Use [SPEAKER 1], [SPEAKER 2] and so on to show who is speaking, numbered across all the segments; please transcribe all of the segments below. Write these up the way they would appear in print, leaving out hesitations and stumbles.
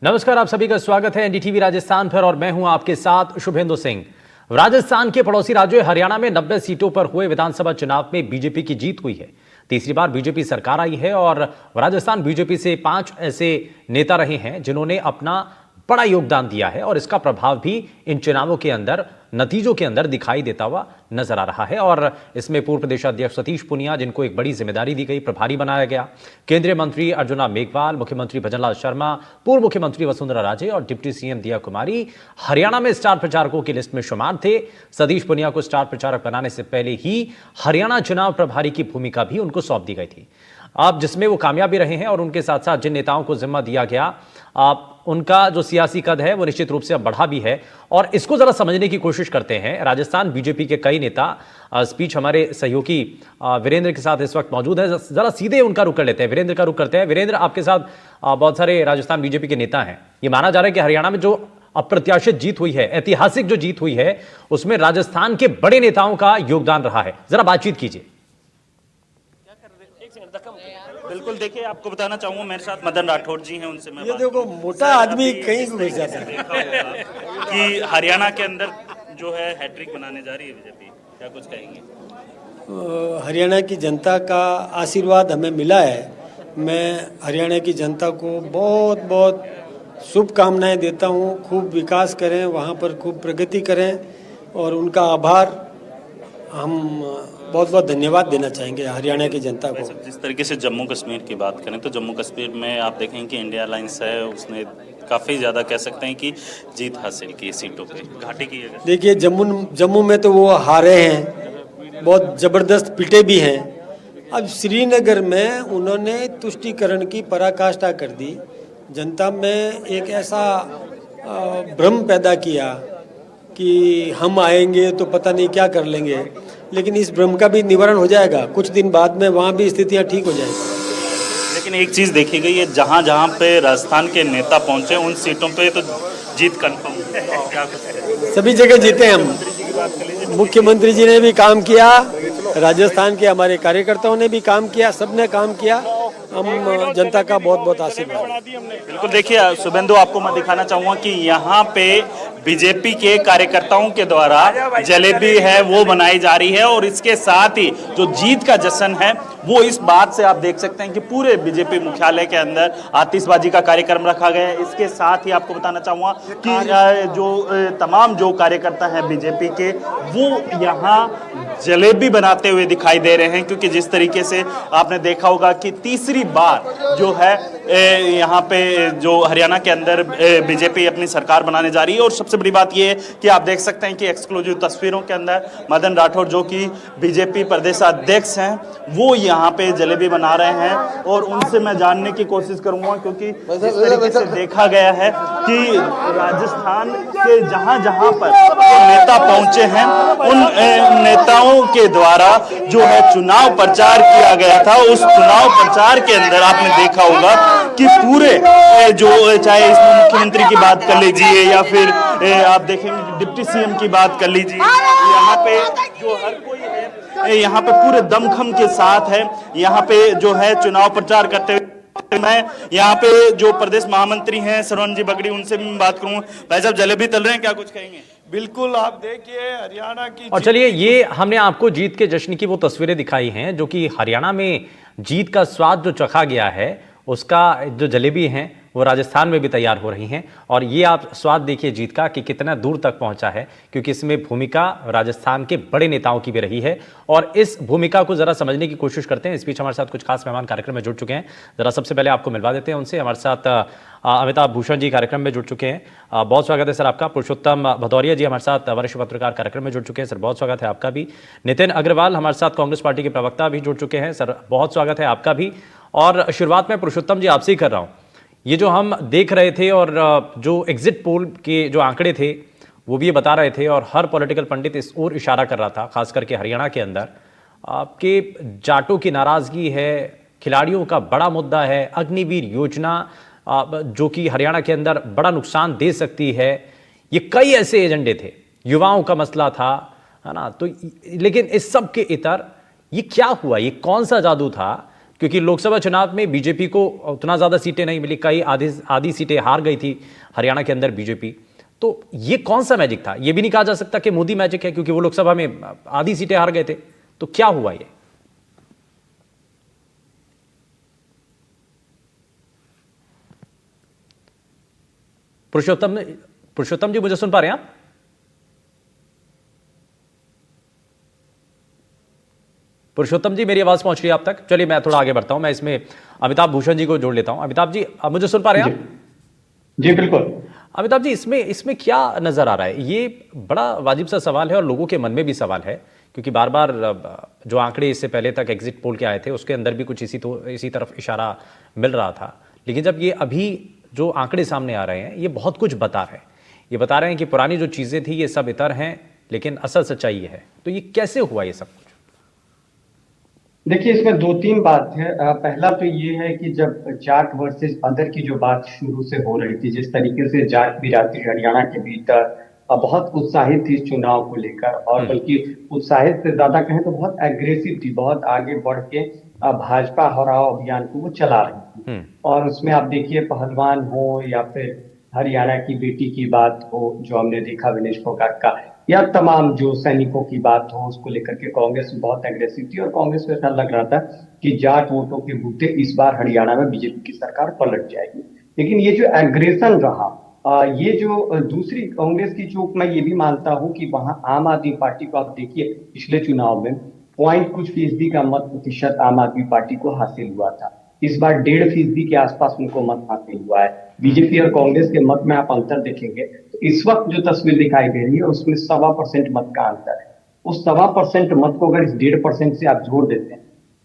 [SPEAKER 1] नमस्कार, आप सभी का स्वागत है एनडीटीवी राजस्थान पर और मैं हूं आपके साथ शुभेंदु सिंह। राजस्थान के पड़ोसी राज्य हरियाणा में 90 सीटों पर हुए विधानसभा चुनाव में बीजेपी की जीत हुई है। तीसरी बार बीजेपी सरकार आई है और राजस्थान बीजेपी से 5 ऐसे नेता रहे हैं जिन्होंने अपना बड़ा योगदान दिया है और इसका प्रभाव भी इन चुनावों के अंदर नतीजों के अंदर दिखाई देता हुआ नजर आ रहा है। और इसमें पूर्व प्रदेशाध्यक्ष सतीश पुनिया, जिनको एक बड़ी जिम्मेदारी दी गई, प्रभारी बनाया गया, केंद्रीय मंत्री अर्जुना मेघवाल, मुख्यमंत्री भजनलाल शर्मा, पूर्व मुख्यमंत्री वसुंधरा राजे और डिप्टी सीएम दिया कुमारी हरियाणा में स्टार प्रचारकों की लिस्ट में शुमार थे। सतीश पुनिया को स्टार प्रचारक बनाने से पहले ही हरियाणा चुनाव प्रभारी की भूमिका भी उनको सौंप दी गई थी, अब जिसमें वो कामयाब भी रहे हैं। और उनके साथ साथ जिन नेताओं को जिम्मा दिया गया, उनका जो सियासी कद है वो निश्चित रूप से अब बढ़ा भी है। और इसको जरा समझने की कोशिश करते हैं। राजस्थान बीजेपी के कई नेता, स्पीच हमारे सहयोगी वीरेंद्र के साथ इस वक्त मौजूद है, जरा सीधे उनका रुख कर लेते हैं, वीरेंद्र का रुख करते हैं। वीरेंद्र, आपके साथ बहुत सारे राजस्थान बीजेपी के नेता हैं। ये माना जा रहा है कि हरियाणा में जो अप्रत्याशित जीत हुई है, ऐतिहासिक जो जीत हुई है, उसमें राजस्थान के बड़े नेताओं का योगदान रहा है। जरा बातचीत कीजिए।
[SPEAKER 2] बिल्कुल, देखिए आपको बताना चाहूंगा, मेरे साथ मदन राठौड़ जी हैं, उनसे मैं
[SPEAKER 3] ये देखो मोटा आदमी कहीं को घुस जाता है
[SPEAKER 2] कि हरियाणा के अंदर जो है हैट्रिक बनाने जा रही है बीजेपी, क्या कुछ कहेंगे?
[SPEAKER 3] हरियाणा की जनता का आशीर्वाद हमें मिला है। मैं हरियाणा की जनता को बहुत बहुत शुभकामनाएं देता हूँ। खूब विकास करें, वहाँ पर खूब प्रगति करें और उनका आभार हम बहुत बहुत धन्यवाद देना चाहेंगे हरियाणा की जनता को।
[SPEAKER 2] जिस तरीके से जम्मू कश्मीर की बात करें तो जम्मू कश्मीर में आप देखें कि इंडिया अलायंस है, उसने काफ़ी ज़्यादा कह सकते हैं कि जीत हासिल की सीटों पे, घाटी की।
[SPEAKER 3] देखिए जम्मू में तो वो हारे हैं, बहुत ज़बरदस्त पिटे भी हैं। अब श्रीनगर में उन्होंने तुष्टीकरण की पराकाष्ठा कर दी, जनता में एक ऐसा भ्रम पैदा किया कि हम आएंगे तो पता नहीं क्या कर लेंगे, लेकिन इस भ्रम का भी निवारण हो जाएगा। कुछ दिन बाद में वहाँ भी स्थितियाँ ठीक हो जाएगी।
[SPEAKER 2] लेकिन एक चीज़ देखी गई है, जहाँ जहाँ पे राजस्थान के नेता पहुँचे उन सीटों पे तो जीत कंफर्म है। क्या
[SPEAKER 3] सभी जगह जीते हम। मुख्यमंत्री जी ने भी काम किया, राजस्थान के हमारे कार्यकर्ताओं ने भी काम किया, सबने काम किया। हम जनता का बहुत बहुत आशीर्वाद।
[SPEAKER 2] बिल्कुल, देखिए शुभेंदु, आपको मैं दिखाना चाहूँगा कि यहाँ पे बीजेपी के कार्यकर्ताओं के द्वारा जलेबी है वो बनाई जा रही है और इसके साथ ही जो जीत का जश्न है वो इस बात से आप देख सकते हैं कि पूरे बीजेपी मुख्यालय के अंदर आतिशबाजी का कार्यक्रम रखा गया है। इसके साथ ही आपको बताना चाहूँगा कि जो तमाम जो कार्यकर्ता हैं बीजेपी के, वो यहाँ जलेबी बनाते हुए दिखाई दे रहे हैं, क्योंकि जिस तरीके से आपने देखा होगा कि तीसरी बार जो है यहाँ पे जो हरियाणा के अंदर बीजेपी अपनी सरकार बनाने जा रही है। और सबसे बड़ी बात ये है कि आप देख सकते हैं कि एक्सक्लूसिव तस्वीरों के अंदर मदन राठौड़, जो कि बीजेपी प्रदेशाध्यक्ष हैं, वो यहाँ पे जलेबी बना रहे हैं और उनसे मैं जानने की कोशिश करूंगा, क्योंकि जिस तरीके से देखा गया है कि राजस्थान के जहाँ जहाँ पर नेता पहुंचे हैं उन नेताओं के द्वारा जो है चुनाव प्रचार किया गया था, उस चुनाव प्रचार के अंदर आपने देखा होगा कि पूरे जो चाहे इसमें मुख्यमंत्री की बात कर लीजिए या फिर आप देखेंगे डिप्टी सीएम की बात कर लीजिए, यहाँ पे जो हर कोई है यहाँ पे पूरे दमखम के साथ है, यहाँ पे जो है चुनाव प्रचार करते हुए। मैं यहाँ पे जो प्रदेश महामंत्री हैं सरवण जी बगड़ी, उनसे भी बात करूँ। भाई साहब, जलेबी तल रहे हैं, क्या कुछ कहेंगे?
[SPEAKER 4] बिल्कुल, आप देखिए हरियाणा की।
[SPEAKER 1] और चलिए, ये हमने आपको जीत के जश्न की वो तस्वीरें दिखाई हैं जो कि हरियाणा में जीत का स्वाद जो चखा गया है, उसका जो जलेबी हैं वो राजस्थान में भी तैयार हो रही हैं। और ये आप स्वाद देखिए जीत का कि कितना दूर तक पहुंचा है, क्योंकि इसमें भूमिका राजस्थान के बड़े नेताओं की भी रही है। और इस भूमिका को जरा समझने की कोशिश करते हैं। इस बीच हमारे साथ कुछ खास मेहमान कार्यक्रम में जुड़ चुके हैं, जरा सबसे पहले आपको मिलवा देते हैं उनसे। हमारे साथ अमिताभ भूषण जी कार्यक्रम में जुड़ चुके हैं, बहुत स्वागत है सर आपका। पुरुषोत्तम भदौरिया जी हमारे साथ वरिष्ठ पत्रकार कार्यक्रम में जुड़ चुके हैं, सर बहुत स्वागत है आपका भी। नितिन अग्रवाल हमारे साथ कांग्रेस पार्टी के प्रवक्ता भी जुड़ चुके हैं, सर बहुत स्वागत है आपका भी। और शुरुआत में पुरुषोत्तम जी आपसे ही कर रहा हूँ, ये जो हम देख रहे थे और जो एग्जिट पोल के जो आंकड़े थे वो भी ये बता रहे थे और हर पॉलिटिकल पंडित इस ओर इशारा कर रहा था, खास करके हरियाणा के अंदर आपके जाटों की नाराजगी है, खिलाड़ियों का बड़ा मुद्दा है, अग्निवीर योजना जो कि हरियाणा के अंदर बड़ा नुकसान दे सकती है। ये कई ऐसे एजेंडे थे, युवाओं का मसला था, है ना। तो लेकिन इस सब के इतर ये क्या हुआ, ये कौन सा जादू था क्योंकि लोकसभा चुनाव में बीजेपी को उतना ज्यादा सीटें नहीं मिली, कई आधी सीटें हार गई थी हरियाणा के अंदर बीजेपी। तो ये कौन सा मैजिक था? ये भी नहीं कहा जा सकता कि मोदी मैजिक है, क्योंकि वो लोकसभा में आधी सीटें हार गए थे। तो क्या हुआ ये? पुरुषोत्तम जी, मुझे सुन पा रहे हैं आप? पुरुषोत्तम जी, मेरी आवाज पहुंच रही है आप तक? चलिए मैं थोड़ा आगे बढ़ता हूं, मैं इसमें अमिताभ भूषण जी को जोड़ लेता हूं। अमिताभ जी, आप मुझे सुन पा रहे हैं? आप
[SPEAKER 5] जी बिल्कुल।
[SPEAKER 1] अमिताभ जी, इसमें क्या नजर आ रहा है? ये बड़ा वाजिब सा सवाल है और लोगों के मन में भी सवाल है, क्योंकि बार बार जो आंकड़े इससे पहले तक एग्जिट पोल के आए थे उसके अंदर भी कुछ इसी तरफ इशारा मिल रहा था। लेकिन जब ये अभी जो आंकड़े सामने आ रहे हैं, ये बहुत कुछ बता रहे हैं। ये बता रहे हैं कि पुरानी जो चीजें थी ये सब इतर हैं, लेकिन असल सच्चाई ये है। तो ये कैसे हुआ ये सब कुछ?
[SPEAKER 5] देखिए, इसमें दो तीन बात है। पहला तो ये है कि जब जाट वर्सेस अदर की जो बात शुरू से हो रही थी, जिस तरीके से जाट बिरादरी हरियाणा के भीतर बहुत उत्साहित थी इस चुनाव को लेकर, और बल्कि उत्साहित से ज्यादा कहें तो बहुत एग्रेसिव थी, बहुत आगे बढ़ के भाजपा हराओ अभियान को वो चला रही थी। और उसमें आप देखिए, पहलवान हो या फिर हरियाणा की बेटी की बात हो जो हमने देखा विनेश फोगाट का, या तमाम जो सैनिकों की बात हो, उसको लेकर के कांग्रेस बहुत एग्रेसिव थी। और कांग्रेस को ऐसा लग रहा था कि जाट वोटों के बूते इस बार हरियाणा में बीजेपी की सरकार पलट जाएगी। लेकिन ये जो एग्रेशन रहा, ये जो दूसरी कांग्रेस की चूक, मैं ये भी मानता हूं कि वहां आम आदमी पार्टी को आप देखिए, पिछले चुनाव में पॉइंट कुछ फीसदी का मत प्रतिशत आम आदमी पार्टी को हासिल हुआ था। इस बार 1.5% के आसपास उनको मत हासिल हुआ है। बीजेपी और कांग्रेस के मत में आप अंतर देखेंगे तो इस वक्त जो तस्वीर दिखाई दे रही है उसमें 1.25% मत का अंतर है। उस 1.25% मत को अगर इस 1.5% से आप जोड़ देते हैं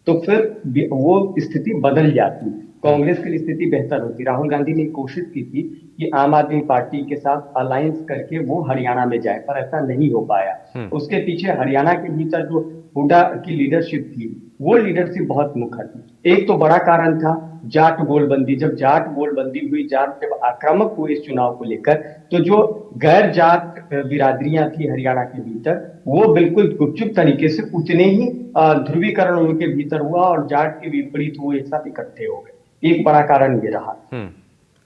[SPEAKER 5] तो फिर वो स्थिति बदल जाती। कांग्रेस की स्थिति बेहतर होती। राहुल गांधी ने कोशिश की थी कि आम आदमी पार्टी के साथ अलायंस करके वो हरियाणा में जाए, पर ऐसा नहीं हो पाया। उसके पीछे हरियाणा के भीतर जो हुड्डा की लीडरशिप थी, वो लीडरशिप बहुत मुखर थी। एक तो बड़ा कारण था जाट गोलबंदी। जब जाट गोलबंदी हुई, जाट जब आक्रामक हुए इस चुनाव को लेकर, तो जो गैर जाट बिरादरियां थी हरियाणा के भीतर, वो बिल्कुल गुपचुप तरीके से उतने ही ध्रुवीकरण उनके भीतर हुआ और जाट के विपरीत वो एक साथ इकट्ठे हो गए। एक बड़ा कारण ये रहा।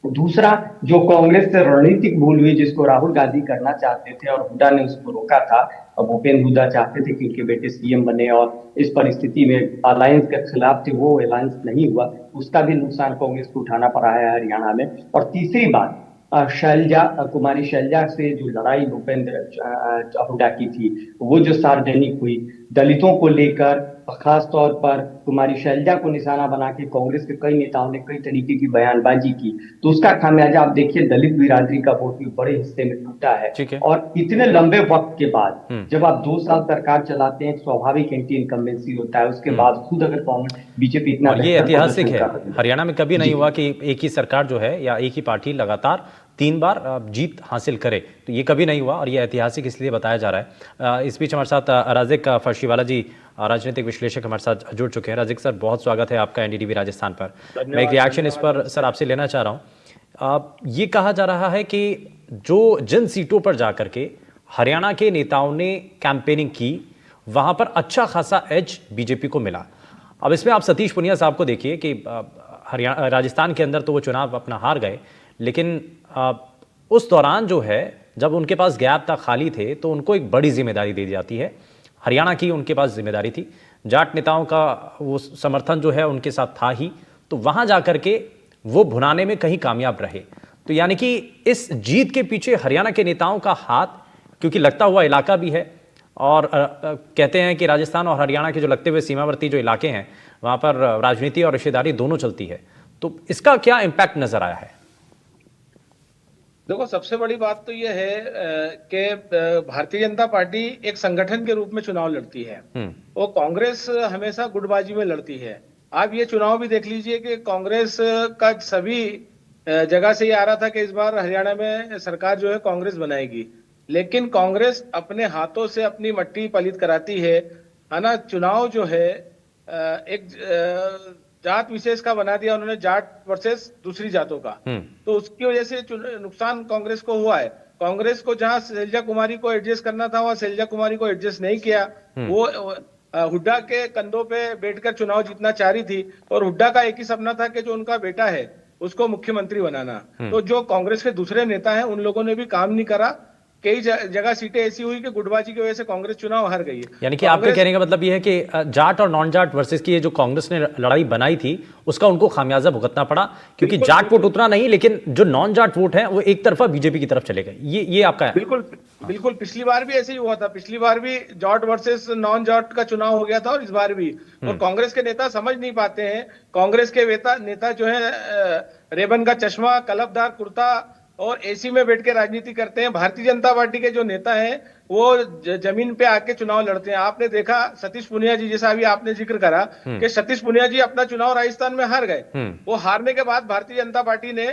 [SPEAKER 5] दूसरा, जो कांग्रेस से रणनीतिक भूल हुई, जिसको राहुल गांधी करना चाहते थे और हुड्डा ने उसको रोका था। अब भूपेंद्र हुड्डा चाहते थे कि उनके बेटे सीएम बने और इस परिस्थिति में अलायंस के खिलाफ थे, वो अलायंस नहीं हुआ। उसका भी नुकसान कांग्रेस को उठाना पड़ा है हरियाणा में। और तीसरी बात, कुमारी शैलजा से जो लड़ाई भूपेंद्र हुड्डा की थी, वो जो सार्वजनिक हुई दलितों को लेकर, खास तौर पर कुमारी शैलजा को निशाना बना के कांग्रेस के कई नेताओं ने कई तरीके की बयानबाजी की, तो उसका खामियाजा आप देखिए, दलित बिरादरी का वोट भी बड़े हिस्से में टूटा है। और इतने लंबे वक्त के बाद जब आप 2 साल सरकार चलाते हैं, एक स्वाभाविक एंटी इनकम्बेंसी होता है। उसके बाद खुद अगर कांग्रेस बीजेपी इतना,
[SPEAKER 1] और ये ऐतिहासिक है, हरियाणा में कभी नहीं हुआ कि एक ही सरकार जो है या एक ही पार्टी लगातार 3 बार जीत हासिल करे। तो ये कभी नहीं हुआ और ये ऐतिहासिक इसलिए बताया जा रहा है। इस बीच हमारे साथ राजिक फर्शीवाला जी, राजनीतिक विश्लेषक, हमारे साथ जुड़ चुके हैं। राजिक सर, बहुत स्वागत है आपका एनडीटीवी राजस्थान पर। मैं एक रिएक्शन इस पर सर आपसे लेना चाह रहा हूँ। ये कहा जा रहा है कि जिन सीटों पर जाकर के हरियाणा के नेताओं ने कैंपेनिंग की, वहां पर अच्छा खासा एज बीजेपी को मिला। अब इसमें आप सतीश पुनिया साहब को देखिए कि हरियाणा राजस्थान के अंदर तो वो चुनाव अपना हार गए, लेकिन उस दौरान जो है, जब उनके पास गैप था, खाली थे, तो उनको एक बड़ी जिम्मेदारी दे दी जाती है। हरियाणा की उनके पास जिम्मेदारी थी, जाट नेताओं का वो समर्थन जो है उनके साथ था ही, तो वहां जाकर के वो भुनाने में कहीं कामयाब रहे। तो यानी कि इस जीत के पीछे हरियाणा के नेताओं का हाथ, क्योंकि लगता हुआ इलाका भी है, और कहते हैं कि राजस्थान और हरियाणा के जो लगते हुए सीमावर्ती जो इलाके हैं, वहां पर राजनीति और रिश्तेदारी दोनों चलती है। तो इसका क्या इम्पैक्ट नजर आया है?
[SPEAKER 6] देखो, सबसे बड़ी बात तो यह है कि भारतीय जनता पार्टी एक संगठन के रूप में चुनाव लड़ती है और कांग्रेस हमेशा गुटबाजी में लड़ती है। आप ये चुनाव भी देख लीजिए कि कांग्रेस का सभी जगह से ये आ रहा था कि इस बार हरियाणा में सरकार जो है कांग्रेस बनाएगी, लेकिन कांग्रेस अपने हाथों से अपनी मट्टी पलीत कराती है ना। चुनाव जो है एक जात विशेष का बना दिया उन्होंने, जाट वर्सेस दूसरी जातों का। तो उसकी वजह से नुकसान कांग्रेस को हुआ है। कांग्रेस को जहां शैलजा कुमारी को एडजस्ट करना था, वहां शैलजा कुमारी को एडजस्ट नहीं किया। वो हुड्डा के कंधों पे बैठकर चुनाव जीतना चाह रही थी, और हुड्डा का एक ही सपना था कि जो उनका बेटा है उसको मुख्यमंत्री बनाना। तो जो कांग्रेस के दूसरे नेता हैं उन लोगों ने भी काम नहीं करा। कई जगह सीटें ऐसी हुई कि गुटबाजी की वजह से कांग्रेस चुनाव हार गई है।
[SPEAKER 1] यानी कि आपके कहने का मतलब यह है कि जाट और नॉन जाट वर्सेस की ये जो कांग्रेस ने लड़ाई बनाई थी उसका उनको खामियाजा भुगतना पड़ा, क्योंकि जाट वोट उतना नहीं, लेकिन जो नॉन जाट वोट है वो एक तरफा बीजेपी की तरफ चले गए। ये आपका है।
[SPEAKER 6] बिल्कुल बिल्कुल, पिछली बार भी ऐसे ही हुआ था। पिछली बार भी जाट वर्सेस नॉन जाट का चुनाव हो गया था, और इस बार भी। और कांग्रेस के नेता समझ नहीं पाते हैं। कांग्रेस के नेता जो है रेबन का चश्मा, कलफदार कुर्ता और एसी में बैठ के राजनीति करते हैं। भारतीय जनता पार्टी के जो नेता हैं वो जमीन पे आके चुनाव लड़ते हैं। आपने देखा सतीश पुनिया जी, जैसा अभी आपने जिक्र करा कि सतीश पुनिया जी अपना चुनाव राजस्थान में हार गए। वो हारने के बाद भारतीय जनता पार्टी ने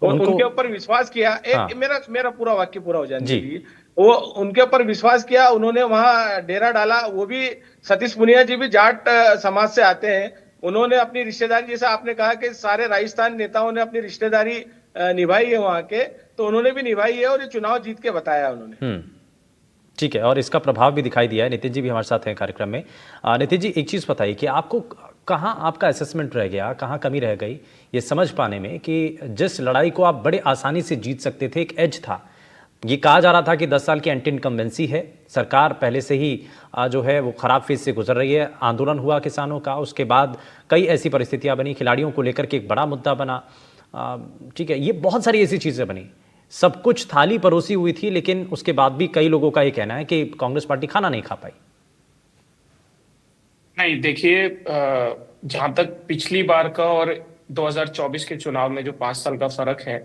[SPEAKER 6] उनके ऊपर विश्वास किया। एक मेरा पूरा वाक्य पूरा हो जाने दीजिए। वो उनके ऊपर विश्वास किया, उन्होंने वहां डेरा डाला। वो भी सतीश पुनिया जी भी जाट समाज से आते हैं। उन्होंने अपनी रिश्तेदारी, जैसा आपने कहा कि सारे राजस्थान नेताओं ने अपनी रिश्तेदारी निभाई है वहां के, तो उन्होंने भी निभाई है और ये चुनाव जीत के बताया उन्होंने।
[SPEAKER 1] ठीक है, और इसका प्रभाव भी दिखाई दिया है। नितिन जी भी हमारे साथ हैं कार्यक्रम में। नितिन जी, एक चीज़ बताइए कि आपको कहाँ आपका असेसमेंट रह गया, कहाँ कमी रह गई ये समझ पाने में कि जिस लड़ाई को आप बड़े आसानी से जीत सकते थे, एक एज था। ये कहा जा रहा था कि 10 साल की एंटी इनकम्बेंसी है, सरकार पहले से ही जो है वो खराब फेज से गुजर रही है, आंदोलन हुआ किसानों का, उसके बाद कई ऐसी परिस्थितियां बनी, खिलाड़ियों को लेकर के एक बड़ा मुद्दा बना। ठीक है, ये बहुत सारी ऐसी चीज़ें बनी, सब कुछ थाली परोसी हुई थी, लेकिन उसके बाद भी कई लोगों का ये कहना है कि कांग्रेस पार्टी खाना नहीं खा पाई।
[SPEAKER 7] नहीं, देखिए, जहां तक पिछली बार का और 2024 के चुनाव में जो 5 साल का फर्क है,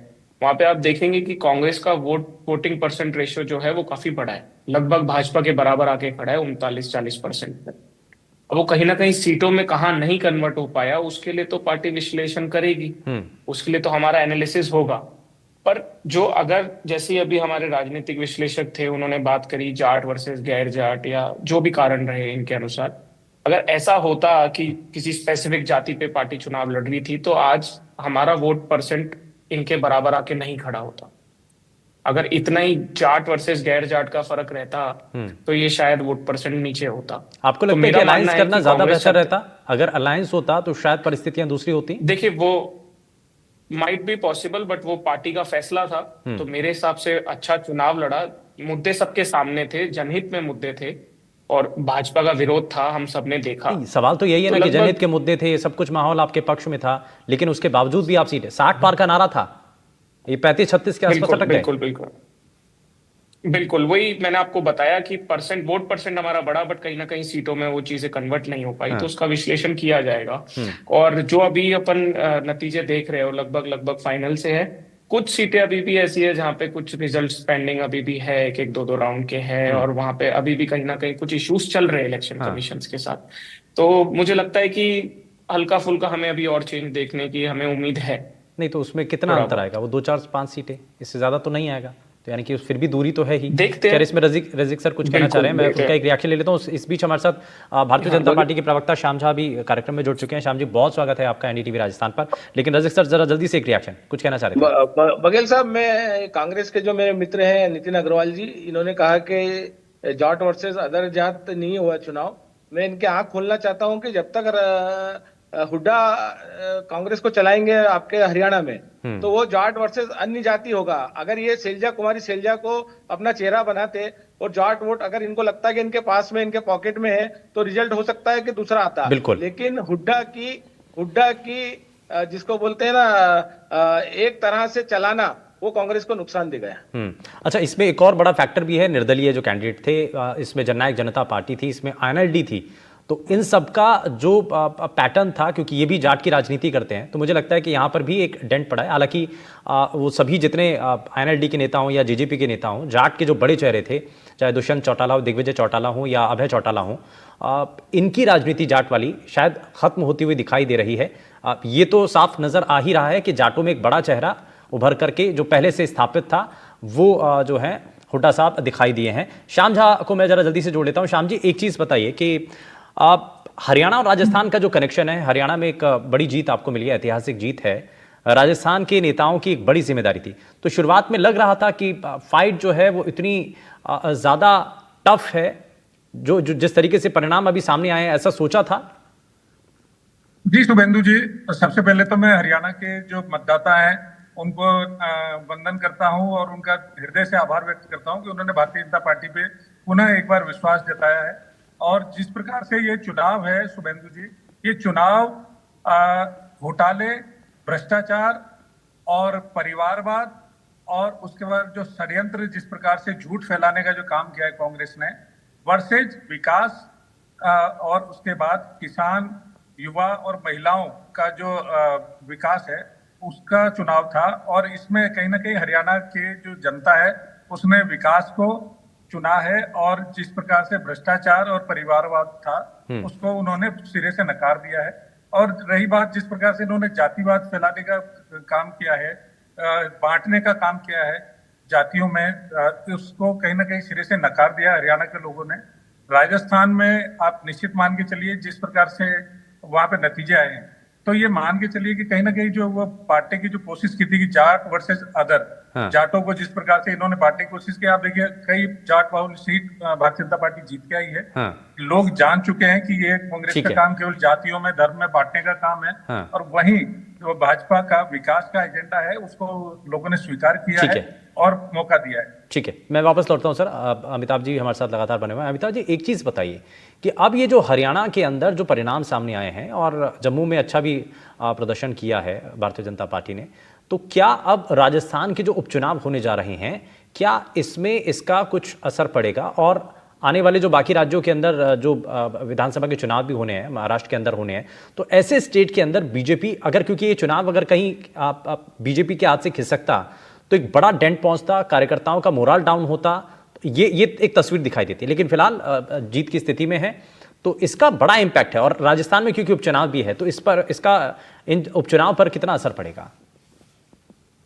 [SPEAKER 7] वहां पे आप देखेंगे कि कांग्रेस का वोटिंग परसेंट रेशियो जो है वो काफी बड़ा है, लगभग भाजपा के बराबर आके खड़ा है 39-40% पे। अब वो कहीं ना कहीं सीटों में कहाँ नहीं कन्वर्ट हो पाया, उसके लिए तो पार्टी विश्लेषण करेगी, उसके लिए तो हमारा एनालिसिस होगा। पर जो अगर जैसे अभी हमारे राजनीतिक विश्लेषक थे, उन्होंने बात करी जाट वर्सेस गैर जाट या जो भी कारण रहे इनके अनुसार, अगर ऐसा होता कि किसी स्पेसिफिक जाति पे पार्टी चुनाव लड़ रही थी तो आज हमारा वोट परसेंट इनके बराबर आके नहीं खड़ा होता। अगर इतना ही जाट वर्सेस गैर जाट का फर्क रहता तो ये शायद वोट परसेंट नीचे होता।
[SPEAKER 1] आपको लगता है कि अलायंस करना ज्यादा बेहतर रहता? अगर अलायंस होता तो शायद परिस्थितियां दूसरी होती।
[SPEAKER 7] देखिए, वो माइट बी पॉसिबल, बट वो पार्टी का फैसला था। तो मेरे हिसाब से अच्छा चुनाव लड़ा, मुद्दे सबके सामने थे, जनहित में मुद्दे थे और भाजपा का विरोध था, हम सबने देखा।
[SPEAKER 1] सवाल तो यही है ना कि जनहित के मुद्दे थे, सब कुछ माहौल आपके पक्ष में था, लेकिन उसके बावजूद भी आप सीटें 60 पार का नारा था, ये 35-36 के आसपास अटक गए।
[SPEAKER 7] बिल्कुल वही मैंने आपको बताया कि वोट परसेंट हमारा बढ़ा, बट कहीं ना कहीं सीटों में वो चीजें कन्वर्ट नहीं हो पाई। तो उसका विश्लेषण किया जाएगा। और जो अभी अपन नतीजे देख रहे हो लगभग फाइनल से है। कुछ सीटें अभी भी ऐसी है जहां पे कुछ रिजल्ट पेंडिंग अभी भी है, एक 2 राउंड के हैं, और वहां पे अभी भी कहीं ना कहीं कुछ इश्यूज चल रहे हैं इलेक्शन कमीशन के साथ। तो मुझे लगता है कि हल्का फुल्का हमें अभी और चेंज देखने की हमें उम्मीद है।
[SPEAKER 1] नहीं तो उसमें कितना अंतर आएगा? वो 2-4-5 सीटें, इससे ज्यादा तो नहीं आएगा। तो यानी कि फिर भी दूरी तो है ही।
[SPEAKER 7] देखते हैं
[SPEAKER 1] इसमें रजिक सर कुछ कहना चाह रहे हैं, मैं उनका एक रिएक्शन ले लेता हूँ। इस बीच हमारे साथ भारतीय जनता पार्टी के प्रवक्ता श्याम झा भी कार्यक्रम में जुड़ चुके हैं। श्याम जी, बहुत स्वागत है आपका एनडीटीवी राजस्थान पर। लेकिन रजिक सर जरा जल्दी से एक रिएक्शन कुछ कहना चाह रहे थे।
[SPEAKER 6] बघेल साहब, मैं कांग्रेस के जो मेरे मित्र हैं नितिन अग्रवाल जी, इन्होंने कहा कि जाट वर्सेस अदर जात नहीं हुआ चुनाव। मैं इनके आंख खोलना चाहता हूं कि जब तक हुड्डा कांग्रेस को चलाएंगे आपके हरियाणा में, तो वो जाट वर्सेस अन्य जाति होगा। अगर ये कुमारी सैलजा को अपना चेहरा बनाते और जाट वोट अगर इनको लगता है कि इनके पास में, इनके पॉकेट में है, तो रिजल्ट हो सकता है कि दूसरा आता। लेकिन हुड्डा की जिसको बोलते हैं ना एक तरह से चलाना, वो कांग्रेस को नुकसान दे गया।
[SPEAKER 1] अच्छा, इसमें एक और बड़ा फैक्टर भी है, निर्दलीय जो कैंडिडेट थे, इसमें जननायक जनता पार्टी थी, इसमें INLD थी। तो इन सब का जो पैटर्न था, क्योंकि ये भी जाट की राजनीति करते हैं, तो मुझे लगता है कि यहाँ पर भी एक डेंट पड़ा है। हालांकि वो सभी जितने INLD के नेता हों या JJP के नेता हों, जाट के जो बड़े चेहरे थे, चाहे दुष्यंत चौटाला हो, दिग्विजय चौटाला हो या अभय चौटाला हो, इनकी राजनीति जाट वाली शायद खत्म होती हुई दिखाई दे रही है। ये तो साफ नजर आ ही रहा है कि जाटों में एक बड़ा चेहरा उभर करके जो पहले से स्थापित था, वो जो है हुड्डा साहब दिखाई दिए हैं। श्याम झा को मैं जरा जल्दी से जोड़ लेता हूँ। श्याम जी, एक चीज़ बताइए कि हरियाणा और राजस्थान का जो कनेक्शन है, हरियाणा में एक बड़ी जीत आपको मिली है, ऐतिहासिक जीत है, राजस्थान के नेताओं की एक बड़ी जिम्मेदारी थी। तो शुरुआत में लग रहा था कि फाइट जो है वो इतनी ज़्यादा टफ है, जो जो जिस तरीके से परिणाम अभी सामने आए हैं, ऐसा सोचा था?
[SPEAKER 8] जी शुभेंदु जी, सबसे पहले तो मैं हरियाणा के जो मतदाता हैं उनको वंदन करता हूं और उनका हृदय से आभार व्यक्त करता हूं कि उन्होंने भारतीय जनता पार्टी पे पुनः एक बार विश्वास जताया है। और जिस प्रकार से ये चुनाव है शुभेंदु जी, ये चुनाव घोटाले, भ्रष्टाचार और परिवारवाद और उसके बाद जो षड्यंत्र जिस प्रकार से झूठ फैलाने का जो काम किया है कांग्रेस ने, वर्सेज विकास और उसके बाद किसान, युवा और महिलाओं का जो विकास है उसका चुनाव था। और इसमें कहीं ना कहीं हरियाणा के जो जनता है उसने विकास को चुना है और जिस प्रकार से भ्रष्टाचार और परिवारवाद था उसको उन्होंने सिरे से नकार दिया है। और रही बात जिस प्रकार से इन्होंने जातिवाद फैलाने का काम किया है, बांटने का काम किया है जातियों में, उसको कहीं ना कहीं सिरे से नकार दिया हरियाणा के लोगों ने। राजस्थान में आप निश्चित मान के चलिए जिस प्रकार से वहां पे नतीजे आए हैं, तो ये मान के चलिए कि कहीं ना कहीं जो वो बांटने की जो कोशिश की थी कि जाट वर्सेस अदर, जाटों को जिस प्रकार से इन्होंने बांटने की कोशिश की, आप देखिए कई जाट बाहुल सीट भारतीय जनता पार्टी जीत के आई है। लोग जान चुके हैं कि ये कांग्रेस का काम केवल जातियों में, धर्म में बांटने का काम है। और वहीं जो भाजपा का विकास का एजेंडा है उसको लोगों ने स्वीकार किया है और मौका दिया है।
[SPEAKER 1] ठीक है, मैं वापस लौटता हूं सर। अमिताभ जी हमारे साथ लगातार बने हुए हैं। अमिताभ जी, एक चीज बताइए कि अब ये जो हरियाणा के अंदर जो परिणाम सामने आए हैं और जम्मू में अच्छा भी प्रदर्शन किया है भारतीय जनता पार्टी ने, तो क्या अब राजस्थान के जो उपचुनाव होने जा रहे हैं, क्या इसमें इसका कुछ असर पड़ेगा? और आने वाले जो बाकी राज्यों के अंदर जो विधानसभा के चुनाव भी होने हैं, महाराष्ट्र के अंदर होने हैं, तो ऐसे स्टेट के अंदर बीजेपी अगर, क्योंकि ये चुनाव अगर कहीं बीजेपी के हाथ से खिसकता तो एक बड़ा डेंट पहुंचता, कार्यकर्ताओं का मोरल डाउन होता, ये एक तस्वीर दिखाई देती है। लेकिन फिलहाल जीत की स्थिति में है तो इसका बड़ा इंपैक्ट है। और राजस्थान में क्योंकि उपचुनाव भी है तो इसका इन उपचुनाव पर कितना असर पड़ेगा?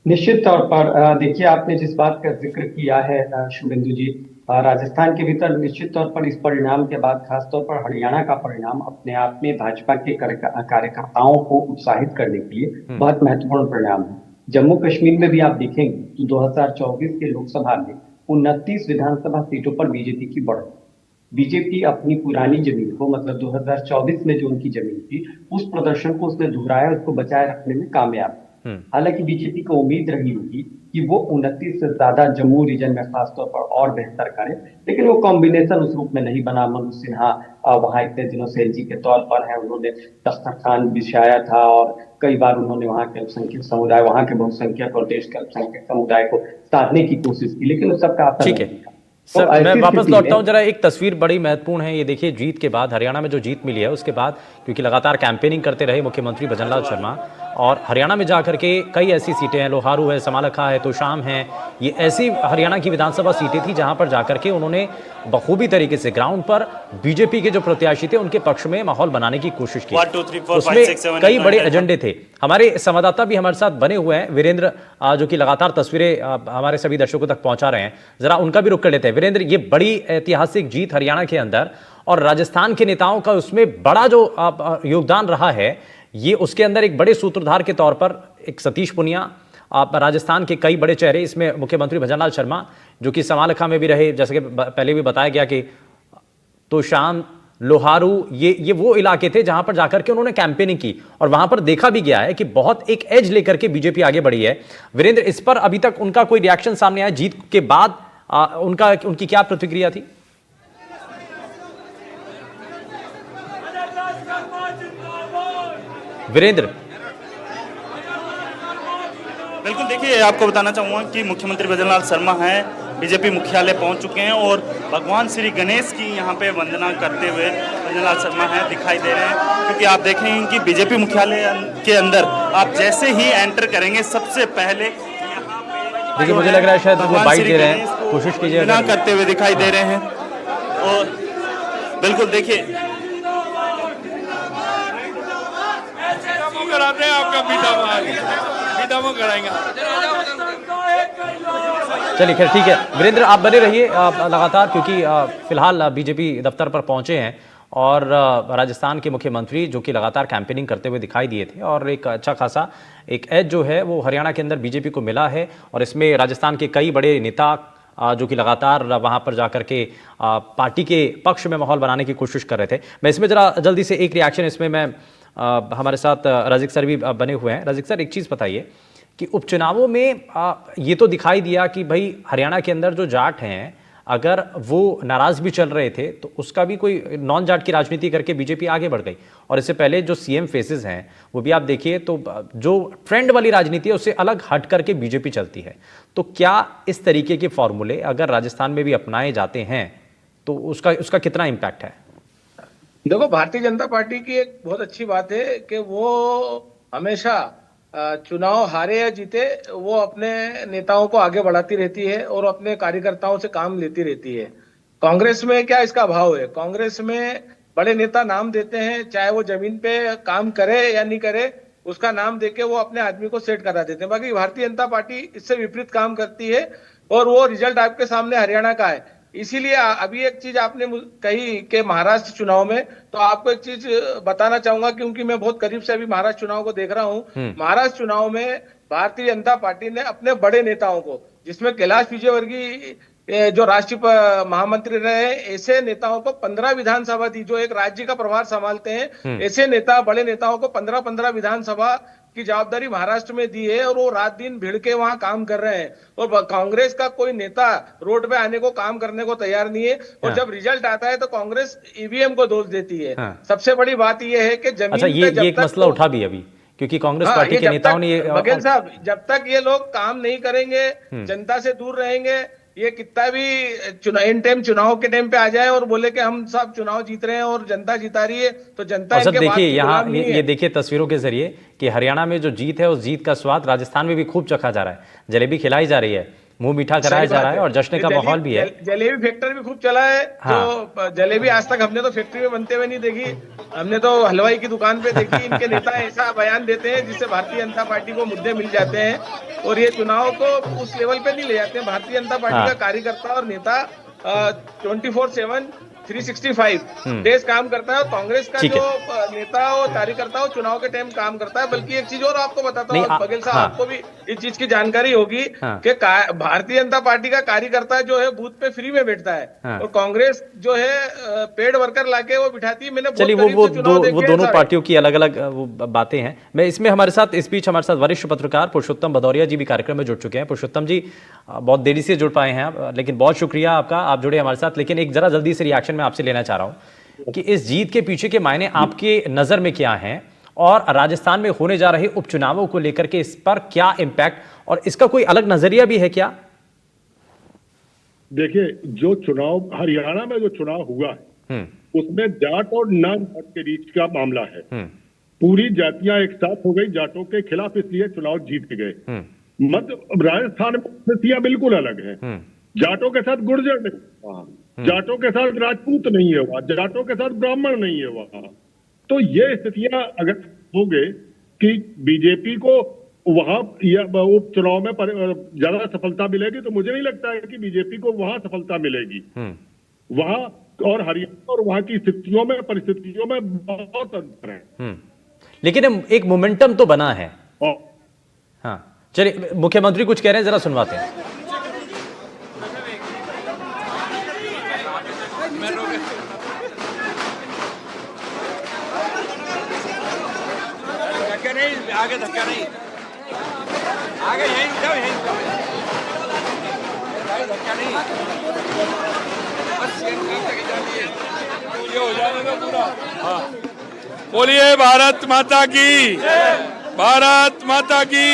[SPEAKER 5] निश्चित तौर पर देखिए, आपने जिस बात का जिक्र किया है शुभेंदु जी, राजस्थान के भीतर निश्चित तौर पर इस परिणाम के बाद खासतौर पर हरियाणा का परिणाम अपने आप में भाजपा के कार्यकर्ताओं को उत्साहित करने के लिए बहुत महत्वपूर्ण परिणाम है। जम्मू कश्मीर में भी आप देखेंगे तो 2024 के लोकसभा में 29 विधानसभा सीटों पर बीजेपी की बढ़त। बीजेपी अपनी पुरानी जमीन को, मतलब 2024 में जो उनकी जमीन थी, उस प्रदर्शन को उसने दोहराया, उसको बचाए रखने में कामयाब। हालांकि बीजेपी को उम्मीद रही होगी कि वो 29 से ज्यादा जम्मू रीजन में खासतौर पर और बेहतर करे, लेकिन वो कॉम्बिनेशन उस रूप में नहीं बना। मनोज सिन्हा वहां इतने दिनों से एलजी के तौर पर है, उन्होंने दस्तरखान बिछाया था और कई बार उन्होंने वहां के अल्पसंख्यक समुदाय, वहां के बहुसंख्यक और देश के अल्पसंख्यक समुदाय को साधने की कोशिश की, लेकिन उस सबका असर नहीं था।
[SPEAKER 1] सर, मैं वापस लौटता हूं। जरा एक तस्वीर बड़ी महत्वपूर्ण है। ये देखिए, जीत के बाद, हरियाणा में जो जीत मिली है उसके बाद, क्योंकि लगातार कैंपेनिंग करते रहे मुख्यमंत्री भजनलाल शर्मा, और हरियाणा में जाकर के कई ऐसी सीटें हैं, लोहारू है, समालखा है, तोशाम है, ये ऐसी हरियाणा की विधानसभा सीटें थी जहां पर जाकर के उन्होंने बखूबी तरीके से ग्राउंड पर बीजेपी के जो प्रत्याशी थे उनके पक्ष में माहौल बनाने की कोशिश की।
[SPEAKER 2] 1 2 3 4
[SPEAKER 1] उसमें
[SPEAKER 2] 5 6 7
[SPEAKER 1] कई बड़े एजेंडे थे। हमारे संवाददाता भी हमारे साथ बने हुए हैं, वीरेंद्र, जो कि लगातार तस्वीरें हमारे सभी दर्शकों तक पहुंचा रहे हैं। जरा उनका भी रुख कर लेते हैं। वीरेंद्र, ये बड़ी ऐतिहासिक जीत हरियाणा के अंदर और राजस्थान के नेताओं का उसमें बड़ा जो योगदान रहा है, ये उसके अंदर एक बड़े सूत्रधार के तौर पर एक सतीश पुनिया, राजस्थान के कई बड़े चेहरे, इसमें मुख्यमंत्री भजनलाल शर्मा जो कि समालखा में भी रहे, जैसे कि पहले भी बताया गया कि तोशाम, लोहारू, ये वो इलाके थे जहां पर जाकर के उन्होंने कैंपेनिंग की और वहां पर देखा भी गया है कि बहुत एक एज लेकर के बीजेपी आगे बढ़ी है। वीरेंद्र, इस पर अभी तक उनका कोई रिएक्शन सामने आया जीत के बाद? उनकी क्या प्रतिक्रिया थी? वीरेंद्र,
[SPEAKER 2] बिल्कुल, देखिए आपको बताना चाहूँगा कि मुख्यमंत्री भजनलाल शर्मा हैं, बीजेपी मुख्यालय पहुंच चुके हैं और भगवान श्री गणेश की यहाँ पे वंदना करते हुए भजनलाल शर्मा हैं दिखाई दे रहे हैं। क्योंकि आप देखेंगे कि बीजेपी मुख्यालय के अंदर आप जैसे ही एंटर करेंगे सबसे पहले
[SPEAKER 1] देखिए, मुझे लग रहा है शायद वो बाइट दे रहे हैं, कोशिश कीजिए,
[SPEAKER 2] वंदना करते हुए दिखाई दे रहे हैं। और बिल्कुल देखिए,
[SPEAKER 4] कराते हैं आपका बीता कराएंगे।
[SPEAKER 1] चलिए, खैर ठीक है। वीरेंद्र, आप बने रहिए लगातार, क्योंकि फिलहाल बीजेपी दफ्तर पर पहुंचे हैं और राजस्थान के मुख्यमंत्री जो कि लगातार कैंपेनिंग करते हुए दिखाई दिए थे और एक अच्छा खासा एक एज जो है वो हरियाणा के अंदर बीजेपी को मिला है। और इसमें राजस्थान के कई बड़े नेता जो कि लगातार वहां पर जाकर के पार्टी के पक्ष में माहौल बनाने की कोशिश कर रहे थे। मैं इसमें जरा जल्दी से एक रिएक्शन, इसमें मैं हमारे साथ रज़ीक सर भी बने हुए हैं। रज़ीक सर, एक चीज़ बताइए कि उपचुनावों में ये तो दिखाई दिया कि भाई हरियाणा के अंदर जो जाट हैं, अगर वो नाराज भी चल रहे थे तो उसका भी कोई नॉन जाट की राजनीति करके बीजेपी आगे बढ़ गई। और इससे पहले जो सीएम फेसेस हैं वो भी आप देखिए तो जो ट्रेंड वाली राजनीति है उससे अलग हट करके बीजेपी चलती है। तो क्या इस तरीके के फॉर्मूले अगर राजस्थान में भी अपनाए जाते हैं तो उसका कितना इम्पैक्ट है?
[SPEAKER 6] देखो, भारतीय जनता पार्टी की एक बहुत अच्छी बात है कि वो हमेशा चुनाव हारे या जीते वो अपने नेताओं को आगे बढ़ाती रहती है और अपने कार्यकर्ताओं से काम लेती रहती है। कांग्रेस में क्या इसका अभाव है? कांग्रेस में बड़े नेता नाम देते हैं, चाहे वो जमीन पे काम करे या नहीं करे, उसका नाम देके वो अपने आदमी को सेट करा देते हैं। बाकी भारतीय जनता पार्टी इससे विपरीत काम करती है और वो रिजल्ट आपके सामने हरियाणा का है। इसीलिए अभी एक चीज आपने कही कि महाराष्ट्र चुनाव में, तो आपको एक चीज बताना चाहूंगा क्योंकि मैं बहुत करीब से अभी महाराष्ट्र चुनाव को देख रहा हूं। महाराष्ट्र चुनाव में भारतीय जनता पार्टी ने अपने बड़े नेताओं को, जिसमें कैलाश विजयवर्गीय जो राष्ट्रीय महामंत्री रहे, ऐसे नेताओं को 15 विधानसभा दी, जो एक राज्य का प्रभार संभालते हैं। ऐसे नेता, बड़े नेताओं को 15-15 विधानसभा की जवाबदारी महाराष्ट्र में दी है और वो रात दिन भिड़ के वहां काम कर रहे हैं। और कांग्रेस का कोई नेता रोड पे आने को, काम करने को तैयार नहीं है। और जब रिजल्ट आता है तो कांग्रेस ईवीएम को दोष देती है। सबसे बड़ी बात यह है कि जमीन
[SPEAKER 1] अच्छा, ये एक मसला उठा भी अभी, क्योंकि कांग्रेस पार्टी के नेताओं ने
[SPEAKER 6] बघेल साहब, जब तक ये लोग काम नहीं करेंगे, जनता से दूर रहेंगे, ये कितना भी इन टाइम चुनाव के टाइम पे आ जाए और बोले कि हम सब चुनाव जीत रहे हैं और जनता जिता रही है, तो जनता
[SPEAKER 1] इनके देखिए यहाँ ये देखिए तस्वीरों के जरिए कि हरियाणा में जो जीत है उस जीत का स्वाद राजस्थान में भी खूब चखा जा रहा है। जलेबी खिलाई जा रही है, मुंह मीठा कराया जा रहा है और जश्न का माहौल भी है।
[SPEAKER 6] जलेबी फैक्ट्री भी खूब चला है। जो जलेबी आज तक हमने तो फैक्ट्री में बनते हुए नहीं देखी, हमने तो हलवाई की दुकान पे देखी। इनके नेता ऐसा बयान देते हैं जिससे भारतीय जनता पार्टी को मुद्दे मिल जाते हैं और ये चुनाव को उस लेवल पे नहीं ले जाते हैं। भारतीय जनता पार्टी का कार्यकर्ता और नेता 24/7 365 डेज काम करता है। कांग्रेस का जो नेता और कार्यकर्ता हो चुनाव के टाइम काम करता है। बल्कि एक चीज और आपको बताता हूँ बघेल साहब, आपको भी इस चीज की जानकारी होगी कि भारतीय जनता पार्टी का कार्यकर्ता जो है बूथ पे फ्री में बैठता है और कांग्रेस जो है पेड वर्कर लाके वो बिठाती है। मैंने
[SPEAKER 1] चलिए वो दोनों पार्टियों की अलग अलग बातें हैं। मैं इसमें हमारे साथ इस बीच हमारे साथ वरिष्ठ पत्रकार पुरुषोत्तम भदौरिया जी भी कार्यक्रम में जुड़ चुके हैं। पुरुषोत्तम जी, बहुत देरी से जुड़ पाए हैं आप, लेकिन बहुत शुक्रिया आपका, आप जुड़े हमारे साथ। लेकिन एक जरा जल्दी से रिएक्शन मैं आपसे लेना चाह रहा हूं कि इस जीत के पीछे के मायने आपके नजर में क्या हैं और राजस्थान में होने जा रहे उपचुनावों को लेकर के इस पर क्या इंपैक्ट और इसका कोई अलग नजरिया भी है क्या?
[SPEAKER 9] देखिए, जो चुनाव हरियाणा में जो चुनाव हुआ है उसमें जाट और नॉन जाट के बीच का मामला है। पूरी जातियां एक साथ हो गई जाटों के खिलाफ, इसलिए चुनाव जीत गए। मध्य राजस्थान में स्थितियां बिल्कुल अलग है। जाटों के साथ गुर्जर नहीं हुआ, जाटों के साथ राजपूत नहीं है वहां, जाटों के साथ ब्राह्मण नहीं है वहां। तो ये स्थितियां अगर हो गए कि बीजेपी को वहां उपचुनाव में ज्यादा सफलता मिलेगी, तो मुझे नहीं लगता है कि बीजेपी को वहां सफलता मिलेगी। वहां और हरियाणा और वहां की स्थितियों में, परिस्थितियों में बहुत अंतर है।
[SPEAKER 1] लेकिन एक मोमेंटम तो बना है। हाँ, चलिए, मुख्यमंत्री कुछ कह रहे हैं, जरा सुनवाते हैं।
[SPEAKER 4] आगे धक्का नहीं, आगे यहीं उठाओ, यहीं उठाओ, धक्का नहीं, बस ये हो जाने का पूरा। हाँ, बोलिए भारत माता की, भारत माता की।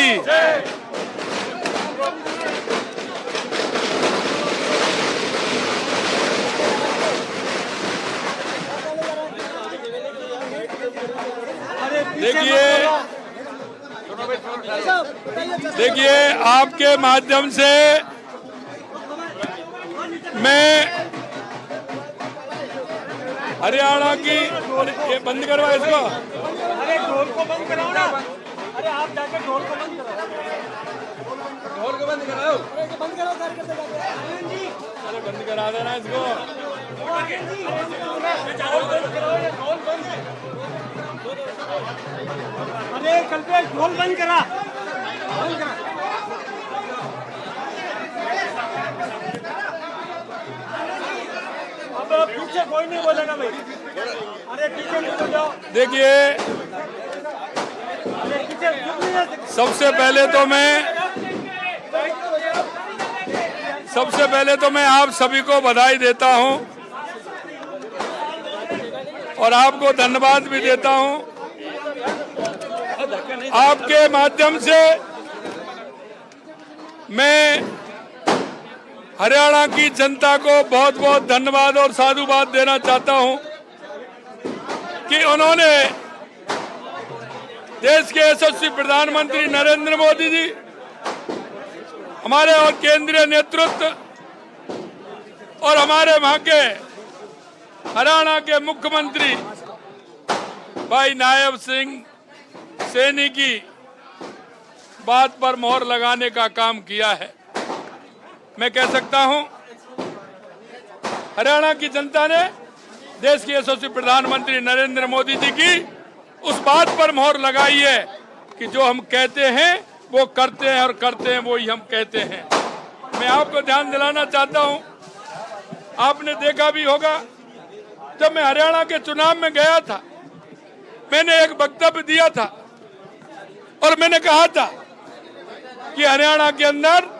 [SPEAKER 4] देखिए, आपके माध्यम से मैं हरियाणा की, ये बंद करवा इसको, अरे ढोल को बंद कराओ ना, अरे आप जाके ढोल को बंद कराओ, ढोल को बंद कराओ, बंद कराओ, अरे बंद करा देना इसको, अरे कल पे ढोल बंद करा। देखिए, सबसे पहले तो मैं आप सभी को बधाई देता हूं और आपको धन्यवाद भी देता हूं। आपके माध्यम से मैं हरियाणा की जनता को बहुत बहुत धन्यवाद और साधुवाद देना चाहता हूं कि उन्होंने देश के यशस्वी प्रधानमंत्री नरेंद्र मोदी जी, हमारे और केंद्रीय नेतृत्व और हमारे वहां के हरियाणा के मुख्यमंत्री भाई नायब सिंह सैनी की बात पर मोहर लगाने का काम किया है। मैं कह सकता हूं हरियाणा की जनता ने देश के यशस्वी प्रधानमंत्री नरेंद्र मोदी जी की उस बात पर मोहर लगाई है कि जो हम कहते हैं वो करते हैं और करते हैं वो ही हम कहते हैं। मैं आपको ध्यान दिलाना चाहता हूं, आपने देखा भी होगा जब मैं हरियाणा के चुनाव में गया था, मैंने एक वक्तव्य दिया था और मैंने कहा था कि हरियाणा के अंदर